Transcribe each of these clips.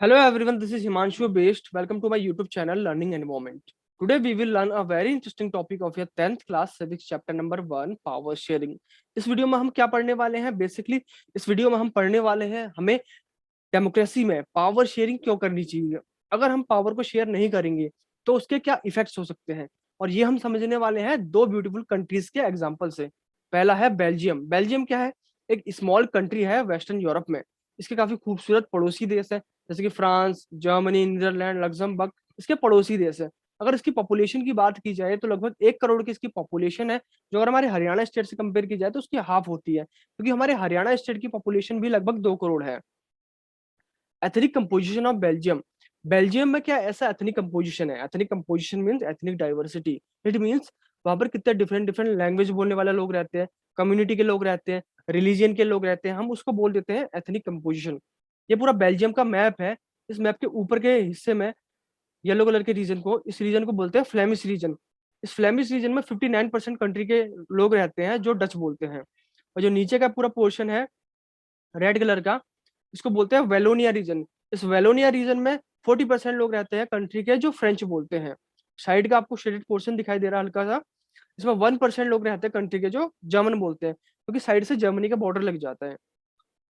Hello everyone, this is Himanshu Based. Welcome to my YouTube channel Learning Environment. Today we will learn a very interesting topic of your 10th class civics chapter number 1 power sharing. इस video में हम क्या पढ़ने वाले हैं? Basically इस video में हम पढ़ने वाले हैं हमें डेमोक्रेसी में पावर शेयरिंग क्यों करनी चाहिए। अगर हम पावर को शेयर नहीं करेंगे तो उसके क्या इफेक्ट्स हो सकते हैं, और ये हम समझने वाले हैं दो ब्यूटीफुल कंट्रीज के एग्जांपल से। पहला है बेल्जियम। बेल्जियम क्या है? एक स्मॉल कंट्री है वेस्टर्न यूरोप में। इसके काफी खूबसूरत पड़ोसी देश है, जैसे कि फ्रांस, जर्मनी, नीदरलैंड, लग्जमबर्ग इसके पड़ोसी देश है। अगर इसकी पॉपुलेशन की बात की जाए तो लगभग 1 करोड़ की इसकी पॉपुलेशन है, जो अगर हमारे हरियाणा स्टेट से कंपेयर की जाए तो उसकी हाफ होती है, क्योंकि हमारे हरियाणा स्टेट की पॉपुलेशन भी लगभग 2 करोड़ है। Ethnic composition of Belgium. Belgium में क्या ऐसा एथनिक कंपोजिशन है? Ethnic composition means ethnic diversity. It means वहां पर कितने डिफरेंट डिफरेंट लैंग्वेज बोलने वाले लोग रहते हैं, कम्युनिटी के लोग रहते हैं, रिलीजियन के लोग रहते हैं, हम उसको बोल देते हैं एथनिक कंपोजिशन। ये पूरा बेल्जियम का मैप है। इस मैप के ऊपर के हिस्से में येलो कलर के रीजन को, इस रीजन को बोलते हैं फ्लेमिश रीजन। इस फ्लेमिश रीजन में 59% कंट्री के लोग रहते हैं जो डच बोलते हैं, और जो नीचे का पूरा पोर्शन है रेड कलर का, इसको बोलते हैं वेलोनिया रीजन। इस वेलोनिया रीजन में 40% लोग रहते हैं कंट्री के जो फ्रेंच बोलते हैं। साइड का आपको शेडेड पोर्शन दिखाई दे रहा है हल्का सा, इसमें 1% लोग रहते हैं कंट्री के जो जर्मन बोलते हैं, क्योंकि साइड से जर्मनी का बॉर्डर लग जाता है।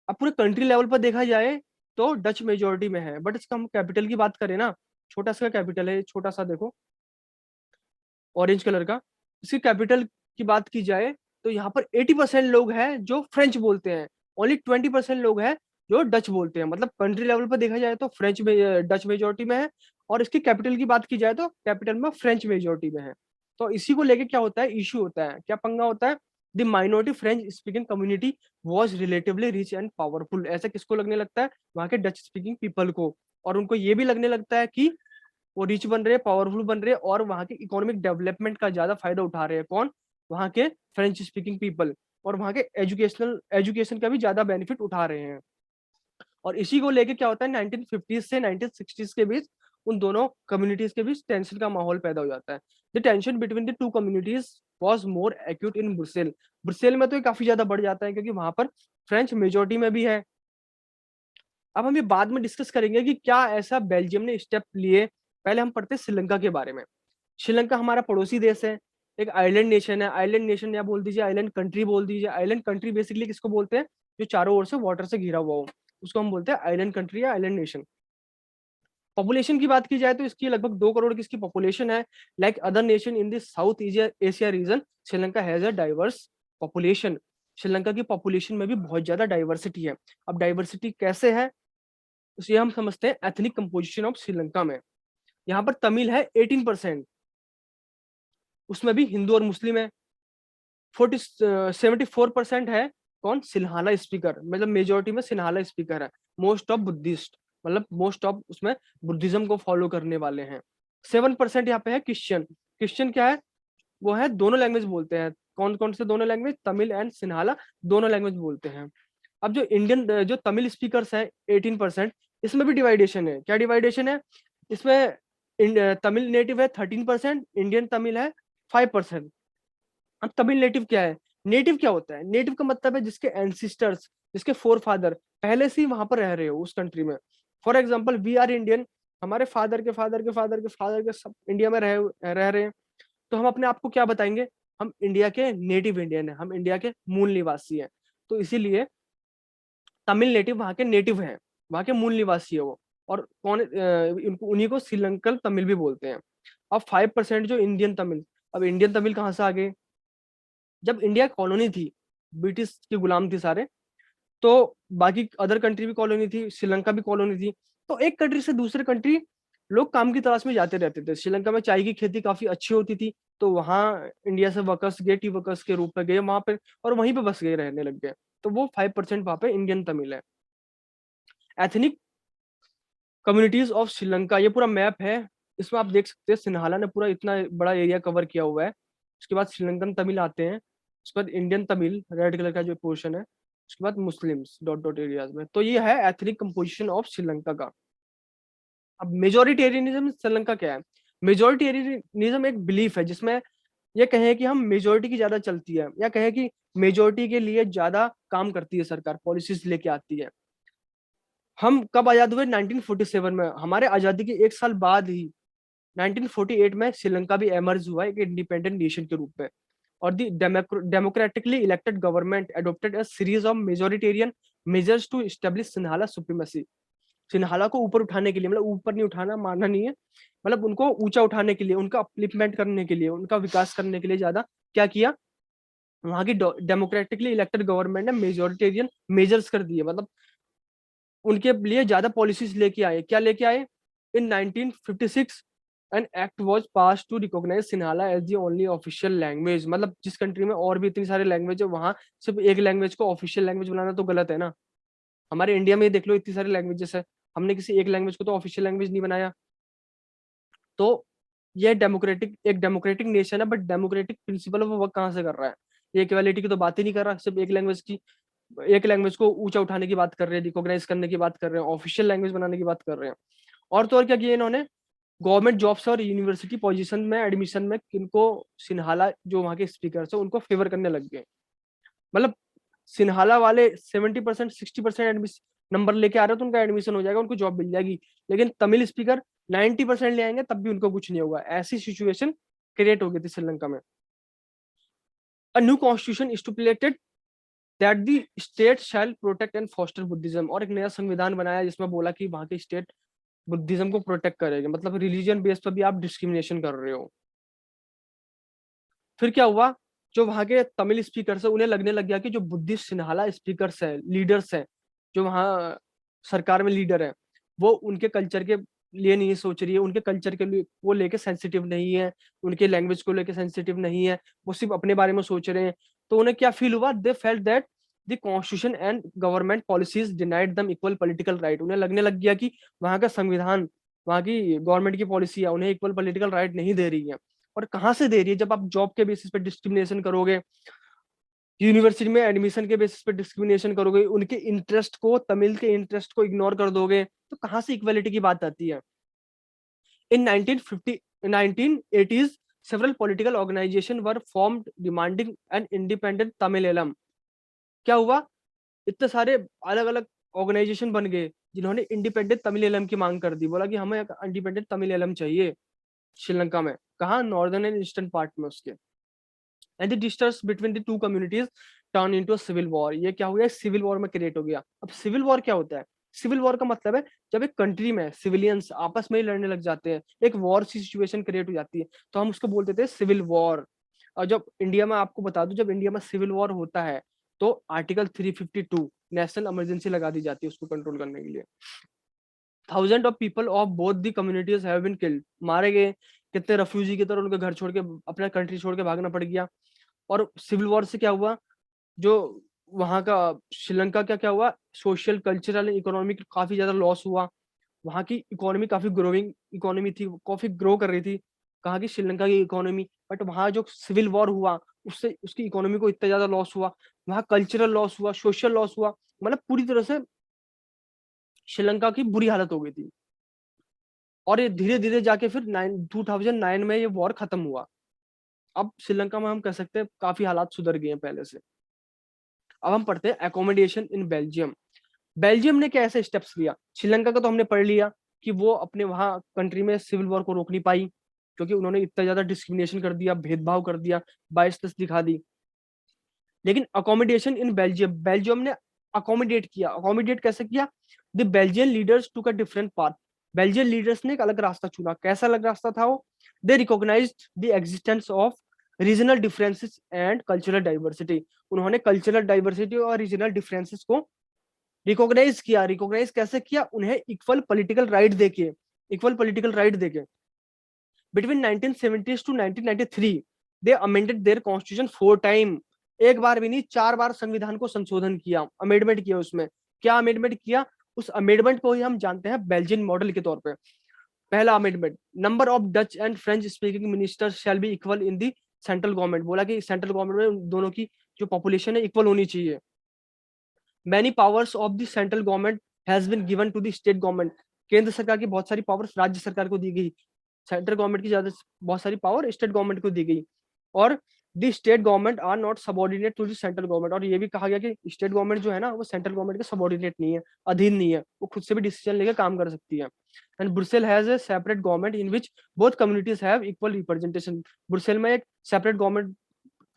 अब पूरे कंट्री लेवल पर देखा जाए तो डच मेजोरिटी में है, बट इसका हम कैपिटल की बात करें ना, छोटा सा कैपिटल है, छोटा सा देखो ऑरेंज कलर का। इसकी कैपिटल की बात की जाए तो यहाँ पर 80% लोग हैं जो फ्रेंच बोलते हैं, ओनली 20% लोग हैं जो डच बोलते हैं। मतलब कंट्री लेवल पर देखा जाए तो फ्रेंच में डच मेजोरिटी में है, और इसकी कैपिटल की बात की जाए तो कैपिटल में फ्रेंच मेजोरिटी में है। तो इसी को लेके क्या होता है, इश्यू होता है, क्या पंगा होता है? The minority French speaking community was relatively rich and powerful. ऐसा किसको लगने लगता है? वहाँ के डच स्पीकिंग पीपल को। और उनको ये भी लगने लगता है कि वो रिच बन रहे हैं, पावरफुल बन रहे हैं, और वहाँ के इकोनॉमिक डेवलपमेंट का ज्यादा फायदा उठा रहे हैं। कौन? वहाँ के फ्रेंच स्पीकिंग पीपल। और वहाँ के एजुकेशन का भी ज्यादा बेनिफिट उठा रहे हैं। और इसी को लेके क्या होता है, 1950 से 1960 के बीच उन दोनों कम्युनिटीज के बीच टेंशन का माहौल पैदा हो जाता है। The tension between the two communities was more acute in Brussels. Brussels में तो ये काफी ज्यादा बढ़ जाता है, क्योंकि वहां पर फ्रेंच मेजोरिटी में भी है। अब हम ये बाद में डिस्कस करेंगे कि क्या ऐसा बेल्जियम ने स्टेप लिए। पहले हम पढ़ते हैं श्रीलंका के बारे में। श्रीलंका हमारा पड़ोसी देश है, एक आइलैंड नेशन है। आइलैंड नेशन या बोल दीजिए आइलैंड कंट्री बोल दीजिए। आइलैंड कंट्री बेसिकली किसको बोलते हैं? जो चारों ओर से वाटर से घिरा हुआ हो, उसको हम बोलते हैं आइलैंड कंट्री या आइलैंड नेशन। पॉपुलेशन की बात की जाए तो इसकी लगभग 2 करोड़ की इसकी पॉपुलेशन है। Like other nation in the south Asia region, Sri Lanka has a diverse population. Sri Lanka की पॉपुलेशन में भी बहुत ज्यादा डाइवर्सिटी है। अब डाइवर्सिटी कैसे है उसे हम समझते हैं एथनिक कंपोजिशन ऑफ श्रीलंका में। यहाँ पर तमिल है 18%, उसमें भी हिंदू और मुस्लिम है। 74% है कौन? सिन्हाला स्पीकर, मतलब मेजोरिटी में सिन्हाला स्पीकर है। मोस्ट ऑफ बुद्धिस्ट, मतलब मोस्ट ऑफ उसमें बुद्धिज्म को फॉलो करने वाले हैं। 7% यहाँ पे है क्रिश्चियन। क्रिश्चियन क्या है? वो है दोनों लैंग्वेज बोलते हैं। कौन कौन से दोनों लैंग्वेज? तमिल एंड सिन्हाला, दोनों लैंग्वेज बोलते हैं। अब जो इंडियन जो तमिल स्पीकर्स हैं 18%, इसमें भी डिवाइडेशन है। क्या डिवाइडेशन है इसमें? तमिल नेटिव है 13%, इंडियन तमिल है 5%। अब तमिल नेटिव क्या है? नेटिव क्या होता है? नेटिव का मतलब है जिसके एंसिस्टर्स, जिसके फोर फादर पहले से ही वहां पर रह रहे हो उस कंट्री में। For example we are Indian, हमारे फादर के फादर के फादर के फादर के सब इंडिया में रह रहे हैं। तो हम अपने आप को क्या बताएंगे? हम इंडिया के नेटिव इंडियन है, हम इंडिया के मूल निवासी हैं। तो इसीलिए तमिल नेटिव वहाँ के नेटिव हैं, वहाँ के मूल निवासी है वो। और कौन उन्हीं को श्रीलंकन तमिल भी बोलते हैं। अब 5% जो इंडियन तमिल। अब इंडियन तमिल कहाँ से आ गए? जब इंडिया कॉलोनी थी, ब्रिटिश के गुलाम थे सारे, तो बाकी अदर कंट्री भी कॉलोनी थी, श्रीलंका भी कॉलोनी थी। तो एक कंट्री से दूसरे कंट्री लोग काम की तलाश में जाते रहते थे। श्रीलंका में चाय की खेती काफी अच्छी होती थी, तो वहाँ इंडिया से वर्कर्स गए, टी वर्कर्स के रूप में गए वहां पे, और वहीं पे बस गए, रहने लग गए। तो वो 5% वहां पे इंडियन तमिल है। एथनिक कम्युनिटीज ऑफ श्रीलंका, ये पूरा मैप है। इसमें आप देख सकते हैं सिन्हाला ने पूरा इतना बड़ा एरिया कवर किया हुआ है। उसके बाद श्रीलंकन तमिल आते हैं, उसके बाद इंडियन तमिल रेड कलर का जो पोर्शन है, उसके बाद मुस्लिम्स डॉट डॉट एरियाज में। तो ये है एथनिक कंपोजिशन ऑफ श्रीलंका का। अब मेजोरिटेरियनिज्म श्रीलंका क्या है? मेजोरिटेरियनिज्म एक बिलीफ है जिसमें ये कहे कि हम मेजोरिटी की ज्यादा चलती है, या कहे कि मेजोरिटी के लिए ज्यादा काम करती है सरकार, पॉलिसीज लेके आती है। हम कब आजाद हुए? 1947 में। हमारे आजादी के एक साल बाद ही 1948 में श्रीलंका भी एमर्ज हुआ एक इंडिपेंडेंट नेशन के रूप में। और the democratically elected government adopted a series of majoritarian measures to establish Sinhala supremacy. Sinhala को ऊपर उठाने के लिए, मतलब ऊपर नहीं उठाना, मानना नहीं है, मतलब उनको ऊंचा उठाने के लिए, उनका अपलिफ्टमेंट करने के लिए, उनका विकास करने के लिए ज्यादा क्या किया, वहां की डेमोक्रेटिकली इलेक्टेड गवर्नमेंट ने मेजोरिटेरियन मेजर्स कर दिए, मतलब उनके लिए ज्यादा पॉलिसीज लेके आए। क्या लेके आए? In 1956 an act was pass to recognise Sinhala as the only official language. मतलब जिस कंट्री में और भी इतनी सारे लैंग्वेज है, वहां सिर्फ एक लैंग्वेज को ऑफिशियल लैंग्वेज बनाना तो गलत है ना। हमारे इंडिया में देख लो, इतनी सारी लैंग्वेजेस है, हमने किसी एक लैंग्वेज को तो ऑफिशियल लैंग्वेज नहीं बनाया। तो ये डेमोक्रेटिक नेशन है, but democratic principle of work कहाँ से कर रहा है? ये इक्वालिटी की तो बात ही नहीं कर रहा, सिर्फ एक लैंग्वेज को ऊंचा उठाने की बात कर रहे हैं, रिकॉग्नाइज करने की बात कर रहे हैं, ऑफिशियल लैंग्वेज बनाने की बात कर रहे हैं। और तो और क्या किया इन्होंने, गवर्नमेंट जॉब्स और यूनिवर्सिटी पोजीशन में एडमिशन में किनको, सिन्हाला जो वहां के स्पीकर है उनको फेवर करने लग गए। मतलब सिन्हाला वाले 70% 60% नंबर लेके आ रहे हो तो उनका एडमिशन हो जाएगा, उनको जॉब मिल जाएगी। लेकिन तमिल स्पीकर 90% ले आएंगे तब भी उनको कुछ नहीं होगा। ऐसी सिचुएशन क्रिएट हो गई थी श्रीलंका में। A new constitution stipulated that the state shall protect and foster Buddhism. और एक नया संविधान बनाया जिसमें बोला कि वहां के स्टेट बुद्धिज्म को प्रोटेक्ट करेगा, मतलब रिलीजन बेस पर भी आप डिस्क्रिमिनेशन कर रहे हो। फिर क्या हुआ, जो वहां के तमिल स्पीकर्स है उन्हें लगने लग गया कि जो बुद्धिस्ट सिन्हाला स्पीकर्स है, लीडर्स है, जो वहाँ सरकार में लीडर है, वो उनके कल्चर के लिए नहीं सोच रही है, उनके कल्चर के लिए वो लेके सेंसिटिव नहीं है, उनके लैंग्वेज को लेके सेंसिटिव नहीं है, वो सिर्फ अपने बारे में सोच रहे हैं। तो उन्हें क्या फील हुआ, they felt that the constitution and government policies denied दम इक्वल पॉलिटिकल राइट। उन्हें लगने लग गया कि वहाँ का संविधान, वहाँ की गवर्नमेंट की पॉलिसी है उन्हें इक्वल पॉलिटिकल राइट नहीं दे रही है। और कहाँ से दे रही है, जब आप जॉब के बेसिस पे डिस्क्रिमिनेशन करोगे, यूनिवर्सिटी में एडमिशन के बेसिस पे डिस्क्रिमिनेशन करोगे, उनके इंटरेस्ट को, तमिल के इंटरेस्ट को इग्नोर कर दोगे, तो कहाँ से इक्वालिटी की बात आती है? इन 1950 1980s several political organizations were formed demanding an independent Tamilelam। क्या हुआ, इतने सारे अलग अलग ऑर्गेनाइजेशन बन गए जिन्होंने इंडिपेंडेंट तमिलेलम की मांग कर दी, बोला कि हमें एक इंडिपेंडेंट तमिलेलम चाहिए श्रीलंका में। कहाँ? नॉर्दर्न एंड ईस्टर्न पार्ट में उसके। And the distrust between the two communities turn into a civil war. ये क्या हो गया, सिविल वॉर में क्रिएट हो गया। अब सिविल वॉर क्या होता है? सिविल वॉर का मतलब है जब एक कंट्री में सिविलियंस आपस में ही लड़ने लग जाते हैं, एक वॉर सी सिचुएशन क्रिएट हो जाती है, तो हम उसको बोलते थे सिविल वॉर। और जब इंडिया में, आपको बता दूं, जब इंडिया में सिविल वॉर होता है तो आर्टिकल 352 नेशनल इमरजेंसी लगा दी जाती है उसको कंट्रोल करने के लिए। Thousand of people of both the communities have been killed, मारे गए। कितने रेफ्यूजी की तरह उनके घर छोड़ के, अपना कंट्री छोड़ के भागना पड़ गया। और सिविल वॉर से क्या हुआ, जो वहाँ का श्रीलंका का क्या हुआ, सोशल कल्चरल इकोनॉमिक काफी ज्यादा लॉस हुआ। वहाँ की इकोनॉमी काफी ग्रोइंग इकोनॉमी थी, काफी ग्रो कर रही थी, कहाँ की, श्रीलंका की इकोनॉमी। बट वहाँ जो सिविल वॉर हुआ उससे उसकी इकोनॉमी को इतना ज्यादा लॉस हुआ, वहाँ कल्चरल लॉस हुआ, सोशल लॉस हुआ, मतलब पूरी तरह से श्रीलंका की बुरी हालत हो गई थी। और ये धीरे धीरे जाके फिर 2009 में ये वॉर खत्म हुआ। अब श्रीलंका में हम कह सकते हैं काफी हालात सुधर गए हैं पहले से। अब हम पढ़ते हैं एकोमोडेशन इन बेल्जियम। बेल्जियम ने क्या ऐसे स्टेप्स लिया? श्रीलंका का तो हमने पढ़ लिया कि वो अपने वहां कंट्री में सिविल वॉर को रोक नहीं पाई, क्योंकि उन्होंने इतना ज्यादा डिस्क्रिमिनेशन कर दिया, भेदभाव कर दिया, बाइसनेस दिखा दी। लेकिन अकोमोडेशन इन बेल्जियम, बेल्जियम ने अकोमोडेट किया। अकोमोडेट कैसे किया? द बेल्जियन लीडर्स टूक a different path. Belgian leaders ने एक अलग रास्ता चुना। कैसा अलग रास्ता था वो? They recognised the existence of regional differences and cultural diversity. उन्होंने कल्चरल डाइवर्सिटी और रीजनल डिफरेंसेस को रिकॉग्नाइज किया। रिकॉग्नाइज कैसे किया? उन्हें इक्वल पॉलिटिकल राइट देके, इक्वल पॉलिटिकल राइट देके। Between 1970s to 1993 they amended their constitution 4 time. एक बार भी नहीं, 4 बार संविधान को संशोधन किया, अमेंडमेंट किया उसमें। क्या अमेंडमेंट किया? उस अमेंडमेंट को ही हम जानते हैं बेल्जियन मॉडल के तौर पे। पहला amendment, number of Dutch and French speaking ministers shall be equal in the central government. बोला कि सेंट्रल गवर्नमेंट में दोनों की जो पॉपुलेशन है इक्वल होनी चाहिए। Many powers of the central government has been given to the state government. केंद्र सरकार की बहुत सारी पावर्स राज्य सरकार को दी गई, सेंट्रल गवर्नमेंट की ज्यादा बहुत सारी पावर स्टेट गवर्नमेंट को दी गई। और the state government are not subordinate to the central government, और ये भी कहा गया कि स्टेट गवर्नमेंट जो है ना वो सेंट्रल गवर्नमेंट के सबॉर्डिनेट नहीं है, अधीन नहीं है, वो खुद से भी डिसीजन लेकर काम कर सकती है। And Brussels has a separate government in which both communities have equal representation. Brussels में एक सेपरेट गवर्नमेंट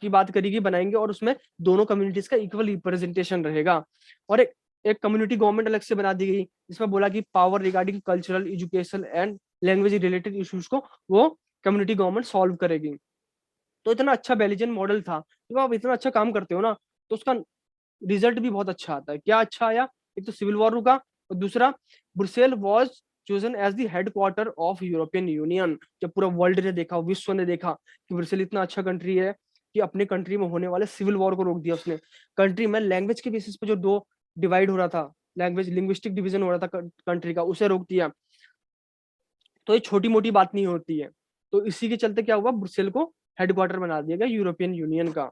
की बात करेगी, बनाएंगे, और उसमें दोनों कम्युनिटीज का इक्वल रिप्रेजेंटेशन रहेगा। और एक कम्युनिटी गवर्नमेंट अलग से बना दी गई, जिसमें बोला कि power regarding cultural, education and language related issues को वो कम्युनिटी गवर्नमेंट सॉल्व करेगी। तो इतना अच्छा बेलिजन मॉडल था। जब आप इतना अच्छा काम करते हो ना तो उसका रिजल्ट भी बहुत अच्छा आता है। क्या अच्छा आया? एक तो सिविल वॉर रुका, और दूसरा Brussels was chosen as the headquarter of European Union. जब पूरा वर्ल्ड ने देखा, विश्व ने देखा कि ब्रुसेल इतना अच्छा कंट्री है कि अपने कंट्री में होने वाले सिविल वॉर को रोक दिया उसने। कंट्री में लैंग्वेज के बेसिस पे जो दो डिवाइड हो रहा था, लैंग्वेज लिंग्विस्टिक डिवीजन हो रहा था कंट्री का, उसे रोक दिया। तो ये छोटी मोटी बात नहीं होती है। तो इसी के चलते क्या हुआ, ब्रुसेल को हेडक्वार्टर बना दिया गया यूरोपियन यूनियन का।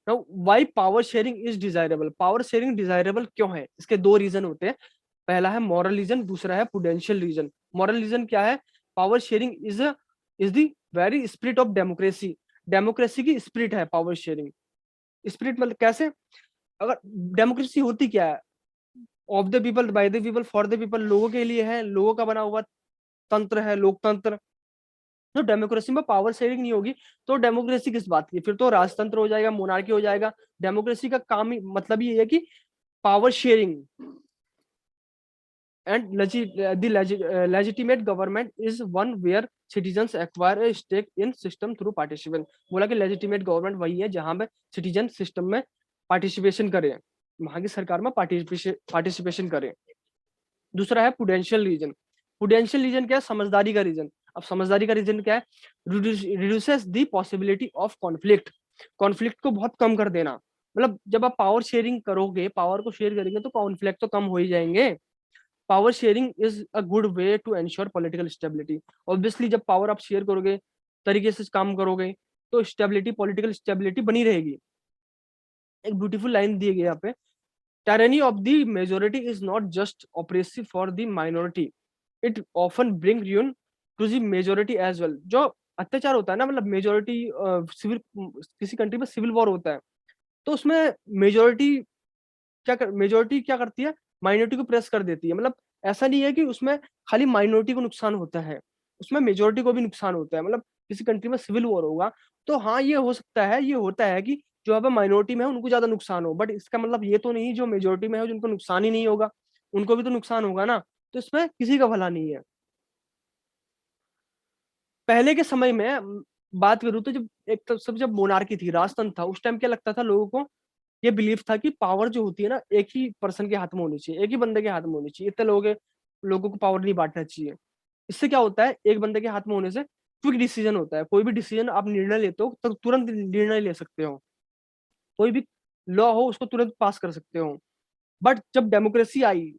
Now why power sharing is desirable? Power sharing desirable क्यों है? इसके दो रीजन होते हैं। पहला है मॉरल रीजन, दूसरा है प्रूडेंशियल रीजन। मॉरल रीजन क्या है? Power sharing is the very spirit of democracy. Democracy की स्पिरिट है पावर शेयरिंग। स्पिरिट मतलब कैसे? अगर डेमोक्रेसी होती क्या है? Of the people, by the people, for the people, लोगों के लिए है, लोगों का बना हुआ तंत्र है, लोकतंत्र। तो डेमोक्रेसी में पावर शेयरिंग नहीं होगी तो डेमोक्रेसी किस बात की? फिर तो राजतंत्र हो जाएगा, मोनार्की हो जाएगा। डेमोक्रेसी का काम ही मतलब ये है कि power sharing and legitimate government is one where citizens acquire a stake in system through participation. बोला कि लेजिटिमेट गवर्नमेंट वही है जहां पे सिटीजन सिस्टम में पार्टिसिपेशन करे, वहां की सरकार में पार्टिसिपेशन करे। दूसरा है प्रूडेंशियल रीजन। प्रूडेंशियल रीजन क्या है? समझदारी का रीजन। अब समझदारी का रीजन क्या है? Reduces the possibility of conflict. Conflict को बहुत कम कर देना। मतलब जब आप पावर शेयरिंग करोगे, पावर को शेयर करेंगे, तो कॉन्फ्लिक्ट तो कम हो ही जाएंगे। Power sharing is a good way to ensure political stability. Obviously जब पावर आप शेयर करोगे, तरीके से काम करोगे, तो स्टेबिलिटी, पॉलिटिकल स्टेबिलिटी बनी रहेगी। एक ब्यूटीफुल लाइन दी गई यहाँ पे, tyranny of the majority is not just oppressive for the minority, it often bring ruin to the majority as well। जो अत्याचार होता है ना, मतलब मेजोरिटी, सिविल, किसी कंट्री में सिविल वॉर होता है तो उसमें मेजोरिटी मेजोरिटी क्या करती है? माइनॉरिटी को प्रेस कर देती है। मतलब ऐसा नहीं है कि उसमें खाली माइनॉरिटी को नुकसान होता है, उसमें मेजोरिटी को भी नुकसान होता है। मतलब किसी कंट्री में सिविल वॉर होगा तो हाँ, ये हो सकता है, ये होता है कि जो अब माइनॉरिटी में है उनको ज्यादा नुकसान हो, बट इसका मतलब ये तो नहीं जो मेजोरिटी में है जिनको नुकसान ही नहीं होगा, उनको भी तो नुकसान होगा ना। तो इसमें किसी का भला नहीं है। पहले के समय में बात करूँ तो जब एक तो सब, जब मोनार्की थी, राजतंत्र था, उस टाइम क्या लगता था लोगों को? ये बिलीफ था कि पावर जो होती है ना एक ही पर्सन के हाथ में होनी चाहिए, एक ही बंदे के हाथ में होनी चाहिए, इतने लोगों को पावर नहीं बांटना चाहिए। इससे क्या होता है? एक बंदे के हाथ में होने से क्विक डिसीजन होता है। कोई भी डिसीजन आप निर्णय लेते हो तो तुरंत निर्णय ले सकते हो, कोई भी लॉ हो उसको तुरंत पास कर सकते हो। बट जब डेमोक्रेसी आई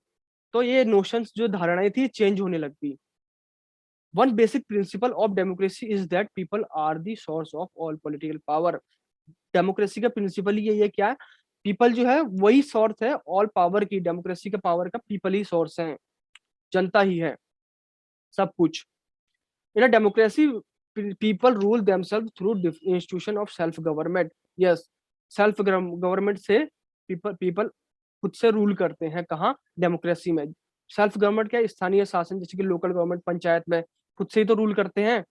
तो ये नोशंस, जो धारणाएं थी, चेंज होने लग गई। One basic principle of democracy is that people are the source of all political power. Democracy का प्रिंसिपल ही यही है, क्या है? पीपल जो है वही सोर्स है ऑल पावर की। डेमोक्रेसी का पावर का पीपल ही सोर्स है, जनता ही है सब कुछ। In a democracy people rule themselves through institution of self government. Yes, self government से पीपल पीपल खुद से रूल करते हैं। कहाँ? डेमोक्रेसी में। सेल्फ गवर्नमेंट क्या है? स्थानीय शासन, जैसे कि लोकल गवर्नमेंट, पंचायत में खुद से ही तो रूल करते हैं।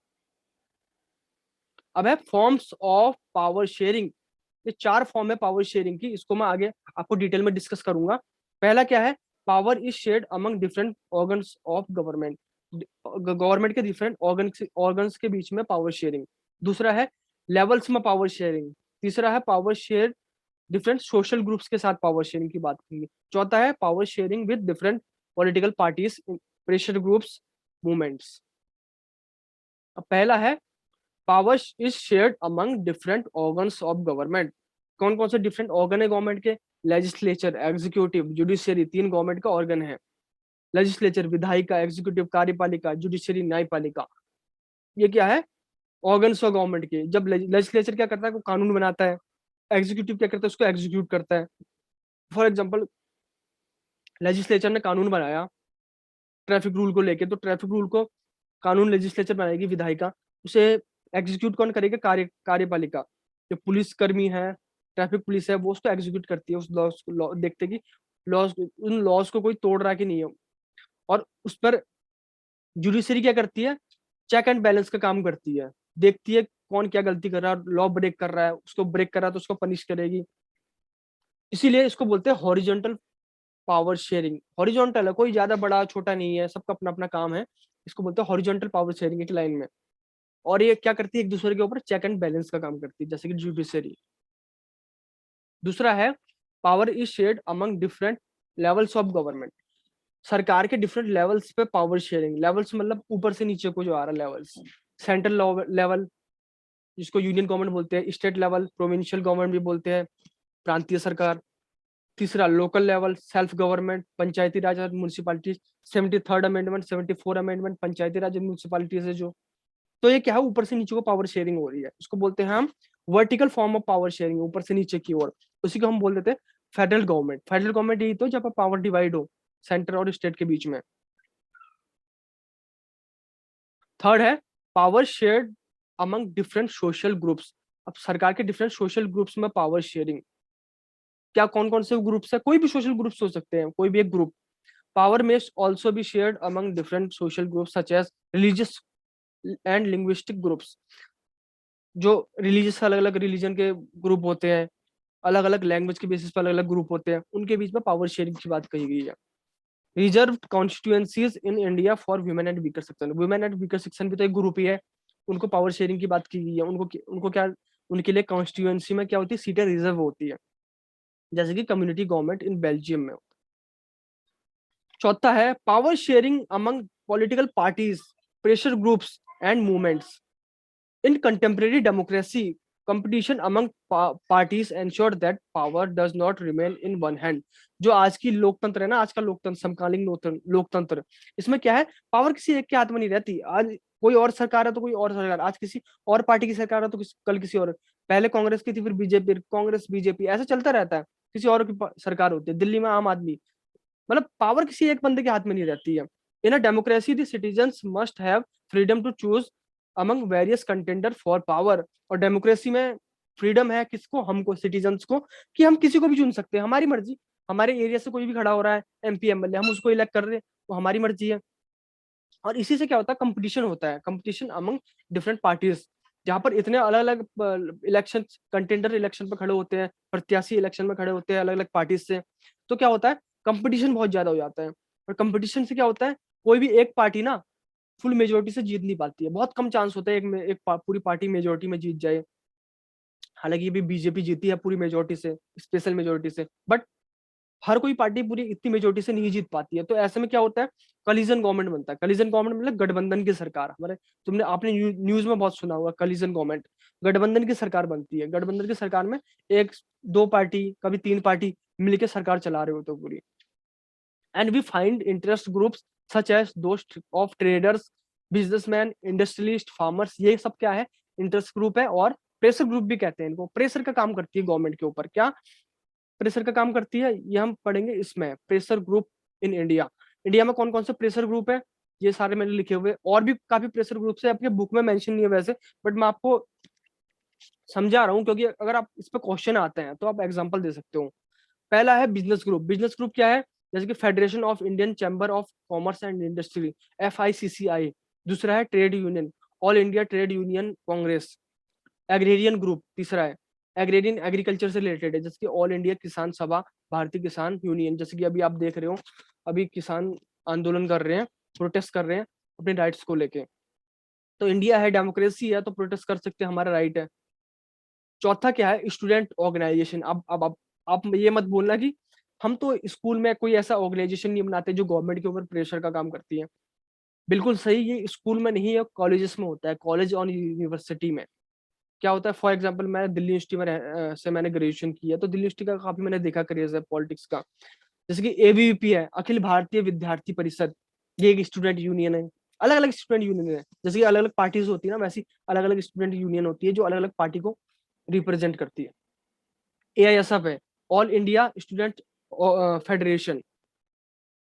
अब है फॉर्म्स ऑफ पावर शेयरिंग। ये चार फॉर्म है पावर शेयरिंग की, इसको मैं आगे आपको डिटेल में डिस्कस करूंगा। पहला क्या है? Power is shared among different organs of government. Government के डिफरेंट ऑर्गन्स के बीच में पावर शेयरिंग। दूसरा है लेवल्स में पावर शेयरिंग। तीसरा है power share different social groups के साथ पावर शेयरिंग की बात की। चौथा है power sharing with different political parties, pressure groups, movements. अब पहला है power is shared among different organs of government. कौन कौन से डिफरेंट ऑर्गन है गवर्नमेंट के? लेजिस्लेचर, एग्जीक्यूटिव, जुडिशियरी, तीन गवर्नमेंट का ऑर्गन है। लेजिस्लेचर विधायिका, एग्जीक्यूटिव कार्यपालिका, जुडिशियरी न्यायपालिका। ये क्या है? ऑर्गन्स ऑफ गवर्नमेंट के। जब लेजिस्लेचर क्या करता है? वो कानून बनाता है। एग्जीक्यूटिव क्या करता है? उसको एग्जीक्यूट करता है। फॉर एग्जाम्पल, लेजिस्लेचर ने कानून बनाया ट्रैफिक रूल को लेके, तो ट्रैफिक रूल को कानून लेजिस्लेचर बनाएगी, विधायिका उसे एग्जीक्यूट कौन करेगा? कार्यपालिका। जो पुलिस कर्मी है, ट्रैफिक पुलिस है, वो उसको एग्जीक्यूट करती है, उस लॉज को देखते कि लॉज, उन लॉज को कोई तोड़ रहा है कि नहीं है। और उस पर जुडिशरी क्या करती है? चेक एंड बैलेंस का काम करती है, देखती है कौन क्या गलती कर रहा है, लॉ ब्रेक कर रहा है, उसको ब्रेक कर रहा है तो उसको पनिश करेगी। इसीलिए इसको बोलते हैं हॉरिजॉन्टल पावर शेयरिंग। हॉरिजॉन्टल है, कोई ज्यादा बड़ा छोटा नहीं है, सबका अपना अपना काम है। इसको बोलते हैं हॉरिजॉन्टल पावर शेयरिंग, एक लाइन में। और ये क्या करती है? एक दूसरे के ऊपर चेक एंड बैलेंस का काम करती है, जैसे कि जुडिशरी। दूसरा है power is shared among different levels of government. सरकार के डिफरेंट लेवल्स पे पावर शेयरिंग। लेवल्स मतलब ऊपर से नीचे को जो आ रहा है लेवल्स। सेंट्रल लेवल, जिसको यूनियन गवर्नमेंट बोलते हैं, स्टेट लेवल प्रोविंशियल गवर्नमेंट भी बोलते हैं, प्रांतीय सरकार। तीसरा लोकल लेवल सेल्फ गवर्नमेंट, पंचायती राज और म्यूनिसिपालिटीज। 73rd अमेंडमेंट, 74 अमेंडमेंट पंचायती राज और म्यूनिसिपालिटीज है जो। तो ये क्या है? ऊपर से नीचे को पावर शेयरिंग हो रही है, इसको बोलते हैं हम vertical form of power sharing, ऊपर से नीचे की ओर। उसी को हम बोल देते हैं फेडरल गवर्नमेंट। फेडरल गवर्नमेंट यही तो जब पावर डिवाइड हो सेंटर और स्टेट के बीच में। थर्ड है power shared among different social groups. अब सरकार के डिफरेंट सोशल ग्रुप्स में पावर शेयरिंग, क्या कौन कौन से ग्रुप्स है? कोई भी सोशल ग्रुप्स हो सकते हैं, कोई भी एक ग्रुप। पावर में also be shared among different social groups such as religious and linguistic groups. जो रिलीजियस, अलग अलग रिलीजन के ग्रुप होते हैं, अलग अलग लैंग्वेज के बेसिस पर अलग अलग ग्रुप होते हैं, उनके बीच में पावर शेयरिंग की बात कही गई है। Reserve constituencies in India for women and weaker section. Women and weaker section भी तो एक ग्रुप ही है, उनको पावर शेयरिंग की बात की गई है। उनको क्या, उनके लिए कॉन्स्टिट्यूएंसी में क्या होती है? सीटें रिजर्व होती है, जैसे कि कम्युनिटी गवर्नमेंट इन बेल्जियम में। चौथा है power sharing among political parties, pressure groups and movements. In contemporary democracy, competition among parties ensure that power does not remain in one hand। जो आज की लोकतंत्र है ना, आज का लोकतंत्र, समकालीन लोकतंत्र, इसमें क्या है? पावर किसी एक के हाथ में नहीं रहती। आज कोई और सरकार है तो कोई और सरकार, आज किसी और पार्टी की सरकार है तो कल किसी और। पहले कांग्रेस की थी, फिर बीजेपी, कांग्रेस बीजेपी, ऐसा चलता रहता है। किसी और की सरकार होती है, दिल्ली में आम आदमी। मतलब पावर किसी एक बंदे के हाथ में नहीं रहती है। In a democracy the citizens must have freedom to choose among various contender for power. और डेमोक्रेसी में फ्रीडम है किसको? हमको, सिटीजंस को, कि हम किसी को भी चुन सकते हैं, हमारी मर्जी। हमारे एरिया से कोई भी खड़ा हो रहा है एमपी एमएलए, हम उसको इलेक्ट कर रहे हैं, वो हमारी मर्जी है। और इसी से क्या होता है? कंपटीशन होता है, कंपटीशन अमंग डिफरेंट पार्टीज, जहाँ पर इतने अलग अलग इलेक्शन कंटेंडर इलेक्शन में खड़े होते हैं, प्रत्याशी इलेक्शन में खड़े होते हैं अलग अलग पार्टीज से। तो क्या होता है? कंपटीशन बहुत ज्यादा हो जाता है। और कंपटीशन से क्या होता है? कोई भी एक पार्टी ना फुल मेजोरिटी से जीत नहीं पाती है, बहुत कम चांस होता है पूरी पार्टी मेजोरिटी में जीत जाए। हालांकि ये भी बीजेपी जीती है पूरी मेजोरिटी से, स्पेशल मेजोरिटी से, बट हर कोई पार्टी पूरी इतनी मेजोरिटी से नहीं जीत पाती है। तो ऐसे में क्या होता है? कलीजन गवर्नमेंट बनता है। कलीजन गवर्नमेंट मतलब गठबंधन की सरकार। हमारे, तुमने आपने न्यूज में बहुत सुना होगा, कलीजन गवर्नमेंट, गठबंधन की सरकार बनती है। गठबंधन की सरकार में एक दो पार्टी, कभी तीन पार्टी मिलकर सरकार चला रहे होते पूरी। And we find interest groups such as those of traders, businessman, industrialist, farmers. ये सब क्या है? इंटरेस्ट ग्रुप है। और प्रेशर ग्रुप भी कहते हैं इनको। प्रेशर का काम करती है गवर्नमेंट के ऊपर। क्या प्रेशर का काम करती है? ये हम पढ़ेंगे इसमें, pressure group in India. India में कौन कौन से प्रेशर ग्रुप है, ये सारे मैंने लिखे हुए। और भी काफी प्रेशर ग्रुप है, आपके बुक में मेंशन नहीं है वैसे, बट मैं आपको समझा रहा हूँ, क्योंकि अगर आप इस पे क्वेश्चन आते हैं तो आप एग्जांपल दे सकते हो। पहला है बिजनेस ग्रुप। बिजनेस ग्रुप क्या है? जैसे कि federation of Indian chamber of commerce and industry, FICCI। दूसरा है trade union, all India trade union Congress. Agrarian group तीसरा है, एग्रेरियन एग्रीकल्चर से रिलेटेड है, जैसे कि ऑल इंडिया किसान सभा, भारतीय किसान यूनियन। जैसे कि अभी आप देख रहे हो, अभी किसान आंदोलन कर रहे हैं, प्रोटेस्ट कर रहे हैं अपने राइट्स को लेके। तो इंडिया है, डेमोक्रेसी है, तो प्रोटेस्ट कर सकते हैं, हमारा राइट है। चौथा क्या है? Student organisation. अब आप ये मत बोलना कि हम तो स्कूल में कोई ऐसा ऑर्गेनाइजेशन नहीं बनाते जो गवर्नमेंट के ऊपर प्रेशर का काम करती है। बिल्कुल सही, ये स्कूल में नहीं है, कॉलेजेस में होता है, कॉलेज और यूनिवर्सिटी में। क्या होता है? फॉर एग्जाम्पल मैं दिल्ली यूनिवर्सिटी में से मैंने ग्रेजुएशन किया, तो दिल्ली यूनिवर्सिटी का काफी मैंने देखा करियर है पॉलिटिक्स का। जैसे कि ABVP है, अखिल भारतीय विद्यार्थी परिषद, ये एक स्टूडेंट यूनियन है। अलग अलग स्टूडेंट यूनियन है, जैसे कि अलग अलग पार्टीज होती है ना, वैसी अलग अलग स्टूडेंट यूनियन होती है जो अलग अलग पार्टी को रिप्रेजेंट करती है। AISF है, all India student federation.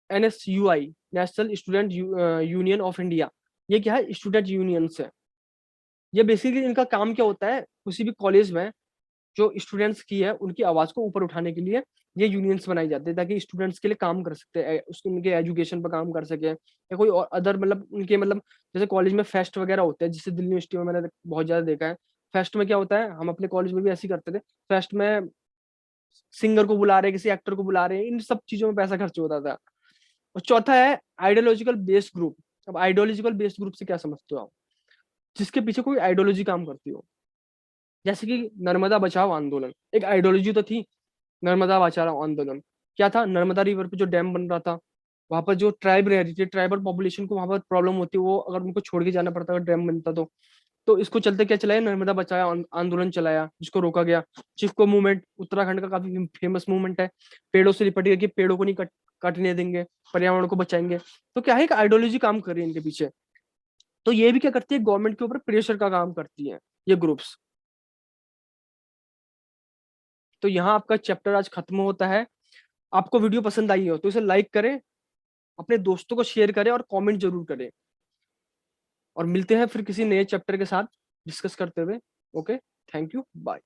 NSUI, national student union of India, ये क्या है? स्टूडेंट यूनियन है। ये बेसिकली इनका काम क्या होता है, किसी भी कॉलेज में जो स्टूडेंट्स की है उनकी आवाज को ऊपर उठाने के लिए ये यूनियंस बनाई जाती है, ताकि स्टूडेंट्स के लिए काम कर सकते हैं, उसके उनके एजुकेशन पर काम कर सके, या कोई और अदर मतलब उनके मतलब जैसे कॉलेज में फेस्ट वगैरह होते हैं, जिससे दिल्ली यूनिवर्सिटी में मैंने बहुत ज्यादा देखा है। फेस्ट में क्या होता है, हम अपने कॉलेज में भी ऐसे ही करते थे। फेस्ट में सिंगर को बुला रहे हैं, किसी एक्टर को बुला रहे हैं, इन सब चीजों में पैसा खर्च होता था। और चौथा है आइडियोलॉजिकल बेस्ड ग्रुप। अब आइडियोलॉजिकल बेस्ड ग्रुप से क्या समझते हो आप? जिसके पीछे कोई आइडियोलॉजी काम करती हो, जैसे कि नर्मदा बचाओ आंदोलन एक आइडियोलॉजी तो थी। नर्मदा बचाओ आंदोलन क्या था? नर्मदा रिवर पे जो डैम बन रहा था, वहां पर जो ट्राइब रह रही थी, ट्राइबल पॉपुलेशन को वहां पर प्रॉब्लम होती है, वो अगर उनको छोड़ के जाना पड़ता, अगर डैम बनता तो इसको चलते क्या चलाया, नर्मदा बचाओ आंदोलन चलाया, जिसको रोका गया। चिपको मूवमेंट उत्तराखंड का काफी फेमस मूवमेंट है। पेड़ों से लिपट गया कि पेड़ों को नहीं काटने देंगे, पर्यावरण को बचाएंगे। तो क्या है, एक आइडियोलॉजी काम कर रही है इनके पीछे। तो ये भी क्या करती है, गवर्नमेंट के ऊपर प्रेशर का काम करती है ये ग्रुप्स। तो यहाँ आपका चैप्टर आज खत्म होता है। आपको वीडियो पसंद आई हो तो इसे लाइक करें, अपने दोस्तों को शेयर करें और कमेंट जरूर करें। और मिलते हैं फिर किसी नए चैप्टर के साथ डिस्कस करते हुए। Okay, thank you, bye.